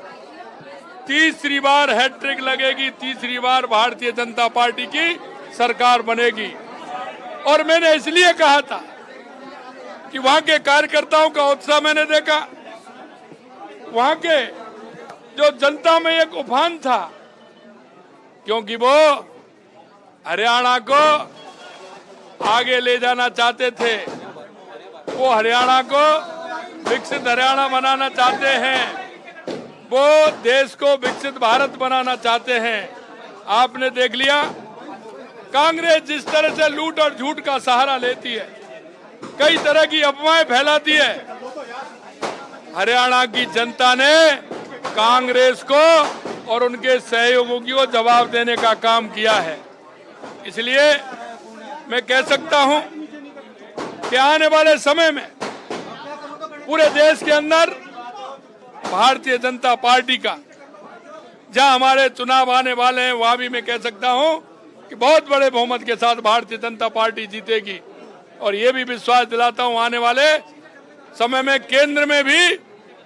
[SPEAKER 4] तीसरी बार हैट्रिक लगेगी, तीसरी बार भारतीय जनता पार्टी की सरकार बनेगी। और मैंने इसलिए कहा था कि वहां के कार्यकर्ताओं का उत्साह मैंने देखा, वहां के जो जनता में एक उफान था, क्योंकि वो हरियाणा को आगे ले जाना चाहते थे, वो हरियाणा को विकसित हरियाणा बनाना चाहते हैं, वो देश को विकसित भारत बनाना चाहते हैं। आपने देख लिया कांग्रेस जिस तरह से लूट और झूठ का सहारा लेती है, कई तरह की अफवाहें फैलाती है, हरियाणा की जनता ने कांग्रेस को और उनके सहयोगियों को जवाब देने का काम किया है। इसलिए मैं कह सकता हूं कि आने वाले समय में पूरे देश के अंदर भारतीय जनता पार्टी का जहां हमारे चुनाव आने वाले हैं, वहां भी मैं कह सकता हूं कि बहुत बड़े बहुमत के साथ भारतीय जनता पार्टी जीतेगी। और ये भी विश्वास दिलाता हूं आने वाले समय में केंद्र में भी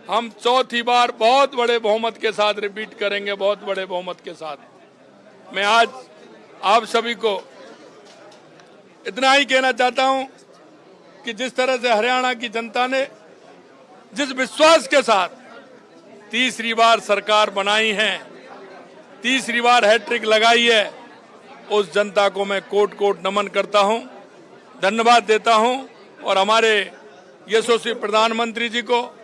[SPEAKER 4] हम चौथी बार बहुत बड़े बहुमत के साथ रिपीट करेंगे, बहुत बड़े बहुमत के साथ। मैं आज आप सभी को इतना ही कहना चाहता हूं कि जिस तरह से हरियाणा की जनता ने जिस विश्वास के साथ तीसरी बार सरकार बनाई है, तीसरी बार हैट्रिक लगाई है, उस जनता को मैं कोट कोट नमन करता हूं, धन्यवाद देता हूं। और हमारे यशस्वी प्रधानमंत्री जी को,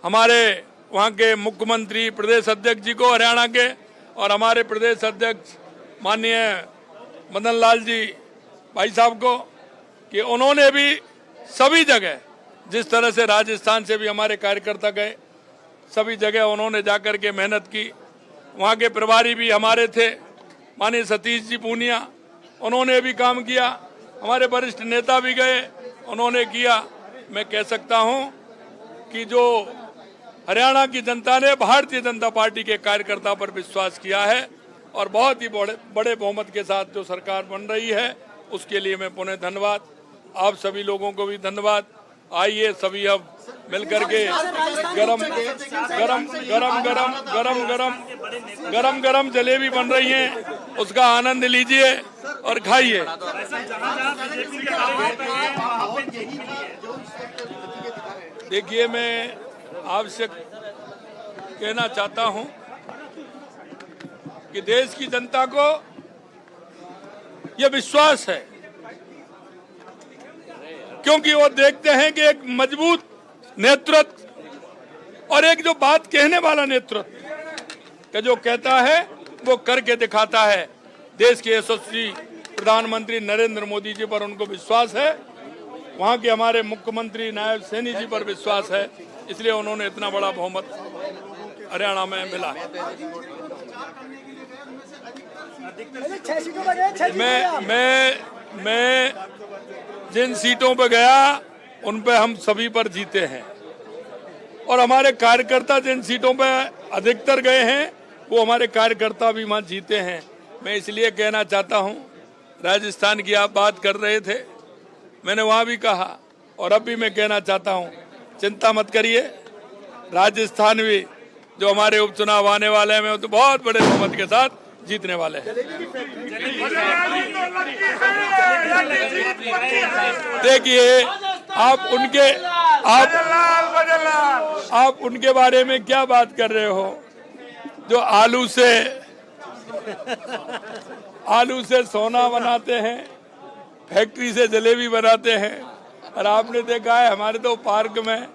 [SPEAKER 4] हमारे वहां के मुख्यमंत्री प्रदेश अध्यक्ष जी को हरियाणा के, और हमारे प्रदेश अध्यक्ष माननीय मदन लाल जी भाई साहब को, कि उन्होंने भी सभी जगह, जिस तरह से राजस्थान से भी हमारे कार्यकर्ता गए, सभी जगह उन्होंने जाकर के मेहनत की। वहाँ के प्रभारी भी हमारे थे माननीय सतीश जी पूनिया, उन्होंने भी काम किया। हमारे वरिष्ठ नेता भी गए, उन्होंने किया। मैं कह सकता हूँ कि जो हरियाणा की जनता ने भारतीय जनता पार्टी के कार्यकर्ता पर विश्वास किया है और बहुत ही बड़े बहुमत के साथ जो सरकार बन रही है, उसके लिए मैं पुनः धन्यवाद। आप सभी लोगों को भी धन्यवाद। आइए सभी अब मिलकर के गरम जलेबी बन रही हैं, उसका आनंद लीजिए और खाइए। देखिए, मैं आपसे कहना चाहता हूं कि देश की जनता को यह विश्वास है, क्योंकि वो देखते हैं कि एक मजबूत नेतृत्व और एक जो बात कहने वाला नेतृत्व कि जो कहता है वो करके दिखाता है। देश के यशस्वी प्रधानमंत्री नरेंद्र मोदी जी पर उनको विश्वास है, वहां के हमारे मुख्यमंत्री नायब सैनी जी पर विश्वास है, इसलिए उन्होंने इतना बड़ा बहुमत हरियाणा में मिला। मैं जिन सीटों पर गया उन पे हम सभी पर जीते हैं, और हमारे कार्यकर्ता जिन सीटों पे अधिकतर गए हैं वो हमारे कार्यकर्ता भी वहां जीते हैं। मैं इसलिए कहना चाहता हूं राजस्थान की आप बात कर रहे थे, मैंने वहां भी कहा और अब भी मैं कहना चाहता हूं, चिंता मत करिए, राजस्थान भी जो हमारे उपचुनाव आने वाले हैं, तो बहुत बड़े बहुमत के साथ जीतने वाले हैं। देखिए आप उनके बारे में क्या बात कर रहे हो, जो आलू से सोना बनाते हैं, फैक्ट्री से जलेबी बनाते हैं। और आपने देखा है हमारे तो पार्क में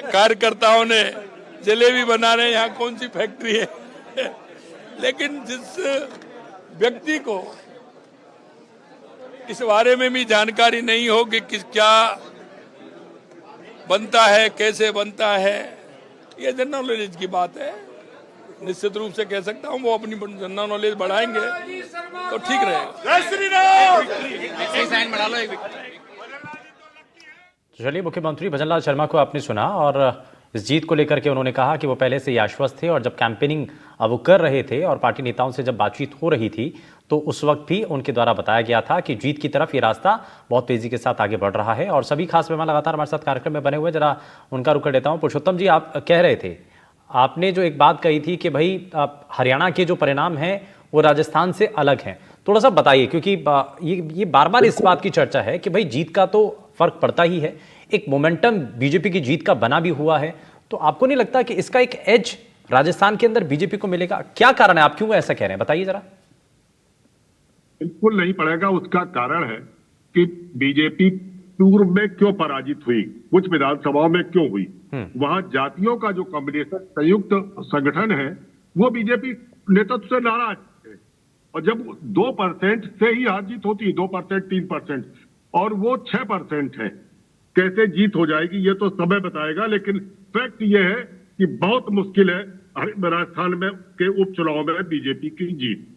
[SPEAKER 4] कार्यकर्ताओं ने जलेबी बना रहे हैं, यहाँ कौन सी फैक्ट्री है। लेकिन जिस व्यक्ति को इस बारे में भी जानकारी नहीं हो कि क्या बनता है, कैसे बनता है, ये जनरल नॉलेज की बात है। निश्चित रूप से कह सकता हूँ वो अपनी जनरल नॉलेज बढ़ाएंगे तो ठीक रहेगा।
[SPEAKER 1] चलिए, मुख्यमंत्री भजनलाल शर्मा को आपने सुना और इस जीत को लेकर के उन्होंने कहा कि वो पहले से ही आश्वस्त थे और जब कैंपेनिंग वो कर रहे थे और पार्टी नेताओं से जब बातचीत हो रही थी तो उस वक्त भी उनके द्वारा बताया गया था कि जीत की तरफ ये रास्ता बहुत तेजी के साथ आगे बढ़ रहा है। और सभी खास मेहमान लगातार हमारे साथ कार्यक्रम में बने हुए, जरा उनका रुख कर लेता हूँ। पुरुषोत्तम जी, आप कह रहे थे, आपने जो एक बात कही थी कि भाई हरियाणा के जो परिणाम हैं वो राजस्थान से अलग हैं, थोड़ा सा बताइए, क्योंकि ये बार बार इस बात की चर्चा है कि भाई जीत का तो फर्क पड़ता ही है, एक मोमेंटम बीजेपी की जीत का बना भी हुआ है, तो आपको नहीं लगता कि इसका एक एज राजस्थान के अंदर बीजेपी को मिलेगा? क्या कारण है, आप क्यों ऐसा कह रहे हैं, बताइए जरा।
[SPEAKER 9] बिल्कुल नहीं पड़ेगा। उसका कारण है कि बीजेपी पूर्व में क्यों पराजित हुई, कुछ विधानसभाओं में क्यों हुई। वहां जातियों का जो कॉम्बिनेशन संयुक्त संगठन है वो बीजेपी नेतृत्व से नाराज है। और जब 2% से ही हार जीत होती है, 2% 3%, और वो 6% है, कैसे जीत हो जाएगी ये तो समय बताएगा। लेकिन फैक्ट ये है कि बहुत मुश्किल है राजस्थान में के उपचुनाव में बीजेपी की जीत।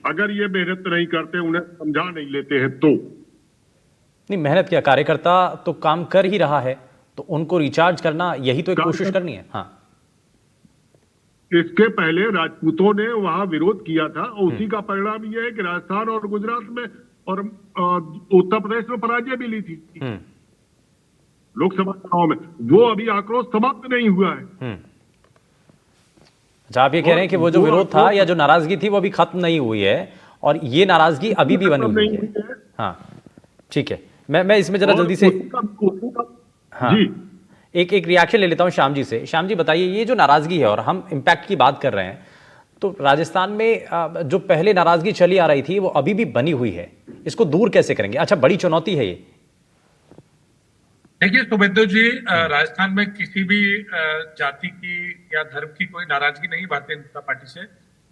[SPEAKER 9] अगर ये मेहनत नहीं करते, उन्हें समझा नहीं लेते हैं तो।
[SPEAKER 1] नहीं, मेहनत क्या, कार्यकर्ता तो काम कर ही रहा है, तो उनको रिचार्ज करना, यही तो एक कोशिश करनी है। हाँ,
[SPEAKER 9] इसके पहले राजपूतों ने वहां विरोध किया था और उसी का परिणाम यह है कि राजस्थान और गुजरात में और उत्तर प्रदेश में पराजय भी ली थी लोकसभा चुनाव में। वो अभी आक्रोश समाप्त नहीं हुआ है।
[SPEAKER 1] अच्छा, आप ये कह रहे हैं कि वो जो विरोध था या जो नाराजगी थी वो अभी खत्म नहीं हुई है और ये नाराजगी अभी भी बनी हुई है। हाँ, ठीक है, मैं इसमें जरा जल्दी से हाँ एक रिएक्शन ले लेता हूं श्याम जी से। श्याम जी बताइए, ये जो नाराजगी है और हम इम्पैक्ट की बात कर रहे हैं, तो राजस्थान में जो पहले नाराजगी चली आ रही थी वो अभी भी बनी हुई है, इसको दूर कैसे करेंगे? अच्छा, बड़ी चुनौती है ये।
[SPEAKER 8] देखिए शुभेंदु जी, राजस्थान में किसी भी जाति की या धर्म की कोई नाराजगी नहीं भारतीय जनता पार्टी से।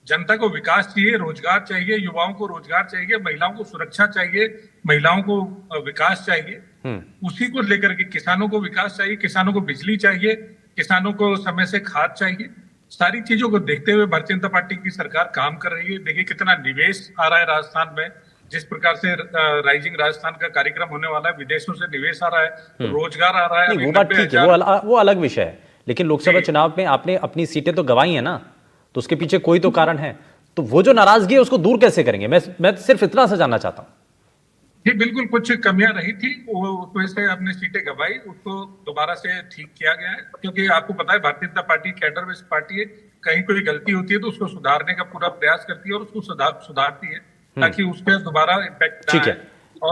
[SPEAKER 8] जनता को विकास चाहिए, रोजगार चाहिए, युवाओं को रोजगार चाहिए, महिलाओं को सुरक्षा चाहिए, महिलाओं को विकास चाहिए। उसी को लेकर के किसानों को विकास चाहिए, किसानों को बिजली चाहिए, किसानों को समय से खाद चाहिए। सारी चीजों को देखते हुए भारतीय जनता पार्टी की सरकार काम कर रही है। देखिए कितना निवेश आ रहा है राजस्थान में, जिस प्रकार से राइजिंग राजस्थान का कार्यक्रम होने वाला है, विदेशों से निवेश आ रहा है, रोजगार आ रहा है।
[SPEAKER 1] वो बात ठीक है, वो अलग विषय है, लेकिन लोकसभा चुनाव में आपने अपनी सीटें तो गंवाई है ना, तो उसके पीछे कोई तो कारण है। तो वो जो नाराजगी है उसको दूर कैसे करेंगे? मैं सिर्फ इतना सा जानना चाहता हूँ।
[SPEAKER 8] जी बिल्कुल, कुछ कमियां रही थी, वो वैसे आपने सीटें गंवाई, उसको दोबारा से ठीक किया गया है। क्योंकि आपको पता है Bharatiya Janata party cadre based party है, कहीं कोई गलती होती है तो उसको सुधारने का पूरा प्रयास करती है और उसको सुधारती है ताकि उस पर दोबारा इम्पैक्ट।
[SPEAKER 1] ठीक है,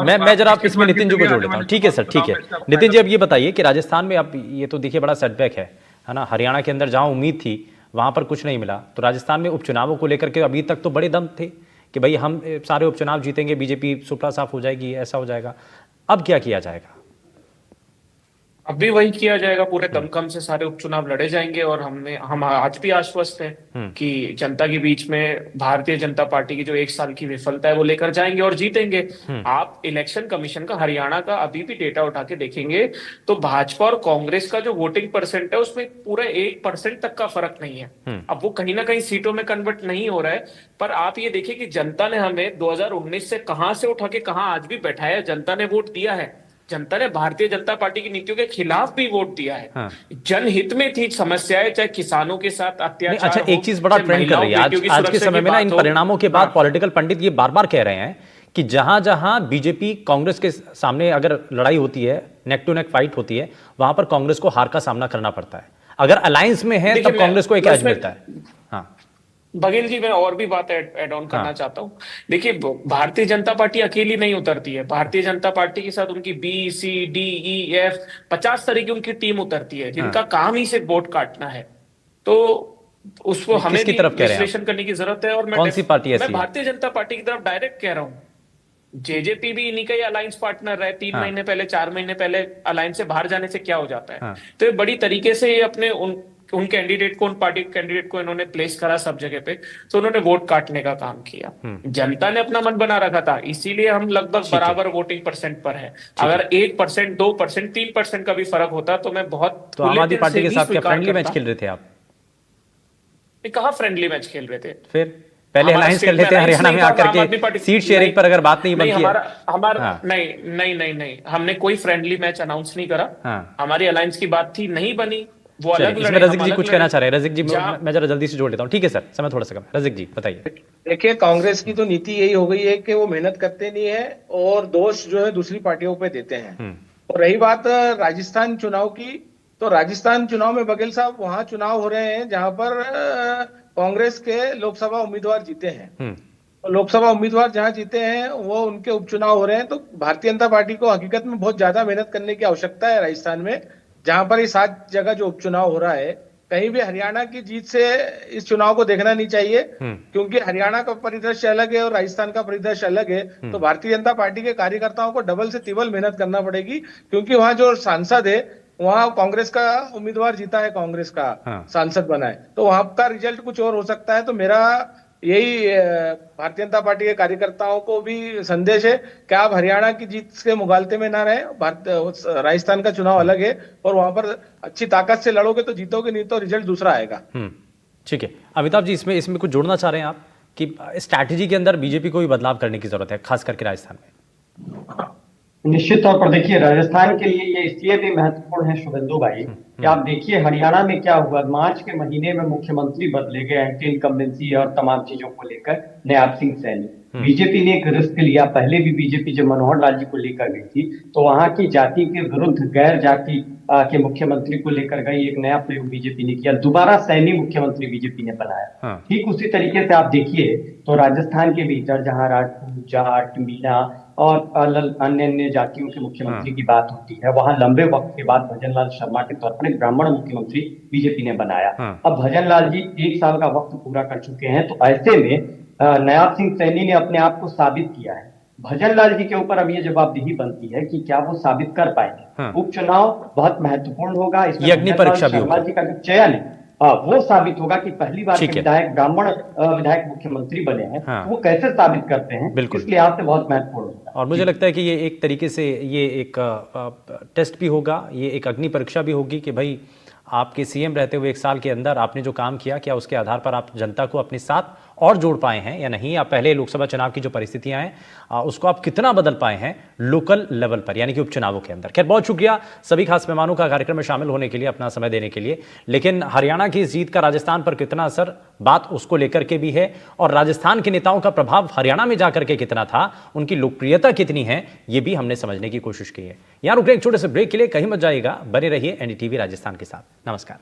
[SPEAKER 1] मैं जरा आप इसमें नितिन जी को जोड़ लेता हूँ। ठीक है सर, ठीक है। नितिन जी, अब ये बताइए कि राजस्थान में अब ये तो देखिए बड़ा सेटबैक है ना, हरियाणा के अंदर जहां उम्मीद थी वहां पर कुछ नहीं मिला, तो राजस्थान में उपचुनावों को लेकर के अभी तक तो बड़े दम थे कि भाई हम सारे उपचुनाव जीतेंगे, बीजेपी सुपड़ा साफ हो जाएगी, ऐसा हो जाएगा। अब क्या किया जाएगा?
[SPEAKER 7] अब भी वही किया जाएगा, पूरे दमखम से सारे उपचुनाव लड़े जाएंगे। और हम आज भी आश्वस्त हैं कि जनता के बीच में भारतीय जनता पार्टी की जो 1 साल की विफलता है वो लेकर जाएंगे और जीतेंगे। आप इलेक्शन कमीशन का हरियाणा का अभी भी डेटा उठा के देखेंगे तो भाजपा और कांग्रेस का जो वोटिंग परसेंट है उसमें पूरा 1% तक का फर्क नहीं है। अब वो कहीं ना कहीं सीटों में कन्वर्ट नहीं हो रहा है, पर आप ये देखिए कि जनता ने हमें 2019 से कहां से उठा के कहां आज भी बैठाया। जनता ने वोट दिया है, जनता ने भारतीय जनता पार्टी की नीतियों के खिलाफ भी वोट दिया है। हाँ। जनहित में थी समस्याएं, चाहे किसानों के साथ अत्याचार।
[SPEAKER 1] अच्छा, एक चीज बड़ा ट्रेंड कर रही है आज के समय में ना, इन परिणामों के बाद पॉलिटिकल पंडित ये बार बार कह रहे हैं कि जहां जहां बीजेपी कांग्रेस के सामने अगर लड़ाई होती है, नेक टू नेक फाइट होती है, वहां पर कांग्रेस को हार का सामना करना पड़ता है। अगर अलायंस में है तब कांग्रेस को एक एज मिलता है। हाँ
[SPEAKER 7] बघेल जी, मैं और भी बात ऐड ऑन करना चाहता हूँ। देखिए, भारतीय जनता पार्टी अकेली नहीं उतरती है। भारतीय जनता पार्टी के साथ उनकी बी, सी, डी, ई, एफ 50 तरह की उनकी टीम उतरती है, जिनका काम ही सिर्फ वोट काटना है। तो उसको हमें भी विश्लेषण करने की जरूरत है। और मैं
[SPEAKER 1] कौन सी पार्टी ऐसी है?
[SPEAKER 7] मैं भारतीय जनता पार्टी की तरफ डायरेक्ट कह रहा हूँ। जेजेपी भी इन्हीं का ही अलायंस पार्टनर रहे। 3 महीने पहले, 4 महीने पहले अलायंस से बाहर जाने से क्या हो जाता है। तो ये बड़ी तरीके से अपने उन कैंडिडेट को, उन पार्टी कैंडिडेट को इन्होंने प्लेस करा सब जगह पे। तो उन्होंने वोट काटने का काम किया। जनता ने अपना मन बना रखा था, इसीलिए हम लगभग बराबर वोटिंग परसेंट पर है। अगर 1%, 2%, 3% का भी फर्क होता तो मैं बहुत।
[SPEAKER 1] तो आम आदमी पार्टी के साथ क्या फ्रेंडली मैच खेल रहे थे आप?
[SPEAKER 7] कहाँ फ्रेंडली मैच खेल रहे थे?
[SPEAKER 1] फिर पहले अलायंस कर लेते हैं हरियाणा में आकर के, सीट शेयरिंग पर अगर बात नहीं बनती है।
[SPEAKER 7] हमारा नहीं, हमने कोई फ्रेंडली मैच अनाउंस नहीं करा। हमारी अलायंस की बात थी, नहीं बनी, वो अलग लड़े।
[SPEAKER 1] इसमें रजिक जी कुछ कहना चाह रहे हैं। रजिक जी, मैं जरा जल्दी से जोड़ लेता हूँ। ठीक है सर, समय थोड़ा सा कम। रजिक जी बताइए।
[SPEAKER 6] देखिए, कांग्रेस की तो नीति यही हो गई है कि वो मेहनत करते नहीं है और दोष जो है दूसरी पार्टियों पे देते हैं। और रही बात राजस्थान चुनाव की, तो राजस्थान चुनाव में बघेल साहब वहां चुनाव हो रहे हैं जहां पर कांग्रेस के लोकसभा उम्मीदवार जीते हैं। लोकसभा उम्मीदवार जहां जीते हैं वो उनके उपचुनाव हो रहे हैं। तो भारतीय जनता पार्टी को हकीकत में बहुत ज्यादा मेहनत करने की आवश्यकता है राजस्थान में, जहां पर ये 7 जगह जो उपचुनाव हो रहा है। कहीं भी हरियाणा की जीत से इस चुनाव को देखना नहीं चाहिए, क्योंकि हरियाणा का परिदृश्य अलग है और राजस्थान का परिदृश्य अलग है। तो भारतीय जनता पार्टी के कार्यकर्ताओं को डबल से तिबल मेहनत करना पड़ेगी, क्योंकि वहां जो सांसद है वहां कांग्रेस का उम्मीदवार जीता है, कांग्रेस का सांसद बना है। तो वहां का रिजल्ट कुछ और हो सकता है। तो मेरा यही भारतीय जनता पार्टी के कार्यकर्ताओं को भी संदेश है कि आप हरियाणा की जीत के मुगालते में ना रहे। राजस्थान का चुनाव अलग है और वहां पर अच्छी ताकत से लड़ोगे तो जीतोगे, नहीं तो रिजल्ट दूसरा आएगा।
[SPEAKER 1] ठीक है अमिताभ जी, इसमें कुछ जोड़ना चाह रहे हैं आप कि स्ट्रैटेजी के अंदर बीजेपी को भी बदलाव करने की जरूरत है, खास करके राजस्थान में?
[SPEAKER 5] निश्चित तौर पर देखिए, राजस्थान के लिए ये इसलिए भी महत्वपूर्ण है शुभेंदु भाई कि आप देखिए हरियाणा में क्या हुआ। मार्च के महीने में मुख्यमंत्री बदले गए, एंटी इनकम्बेंसी और तमाम चीजों को लेकर नायब सिंह सैनी। बीजेपी ने एक रिस्क लिया। पहले भी बीजेपी जब मनोहर लाल जी को लेकर गई थी तो वहां की जाति के विरुद्ध गैर जाति के मुख्यमंत्री को लेकर गई। एक नया प्रयोग बीजेपी ने किया, दोबारा सैनी मुख्यमंत्री बीजेपी ने बनाया। ठीक उसी तरीके से आप देखिए तो राजस्थान के भीतर जहां राजपूत, जाट, मीणा और अन्य अन्य जातियों के मुख्यमंत्री की बात होती है, वहां लंबे वक्त के बाद भजन लाल शर्मा के तौर पर एक ब्राह्मण मुख्यमंत्री बीजेपी ने बनाया। अब भजन लाल जी 1 साल का वक्त पूरा कर चुके हैं, तो ऐसे में नायब सिंह सैनी ने अपने आप को साबित किया है। भजन लाल जी के ऊपर अब ये जवाबदेही बनती है कि क्या वो साबित कर पाएंगे। उपचुनाव बहुत महत्वपूर्ण होगा, इसमें
[SPEAKER 1] अग्नि परीक्षा भी होगा।
[SPEAKER 5] जी का जो चयन है वो साबित होगा कि पहली बार के विधायक ब्राह्मण विधायक मुख्यमंत्री बने हैं। तो वो कैसे साबित करते हैं, इसलिए आपसे बहुत महत्वपूर्ण होगा।
[SPEAKER 1] और मुझे लगता है कि ये एक तरीके से ये एक टेस्ट भी होगा, ये एक अग्नि परीक्षा भी होगी कि भाई आपके सीएम रहते हुए 1 साल के अंदर आपने जो काम किया, क्या उसके आधार पर आप जनता को अपने साथ और जोड़ पाए हैं या नहीं। या पहले लोकसभा चुनाव की जो परिस्थितियां हैं उसको आप कितना बदल पाए हैं लोकल लेवल पर, यानी कि उपचुनावों के अंदर। खैर, बहुत शुक्रिया सभी खास मेहमानों का कार्यक्रम में शामिल होने के लिए, अपना समय देने के लिए। लेकिन हरियाणा की इस जीत का राजस्थान पर कितना असर, बात उसको लेकर के भी है, और राजस्थान के नेताओं का प्रभाव हरियाणा में जाकर के कितना था, उनकी लोकप्रियता कितनी है, ये भी हमने समझने की कोशिश की है। यहां रुक रहे एक छोटे से ब्रेक के लिए, कहीं मत जाइएगा, बने रहिए एनडीटीवी राजस्थान के साथ। नमस्कार।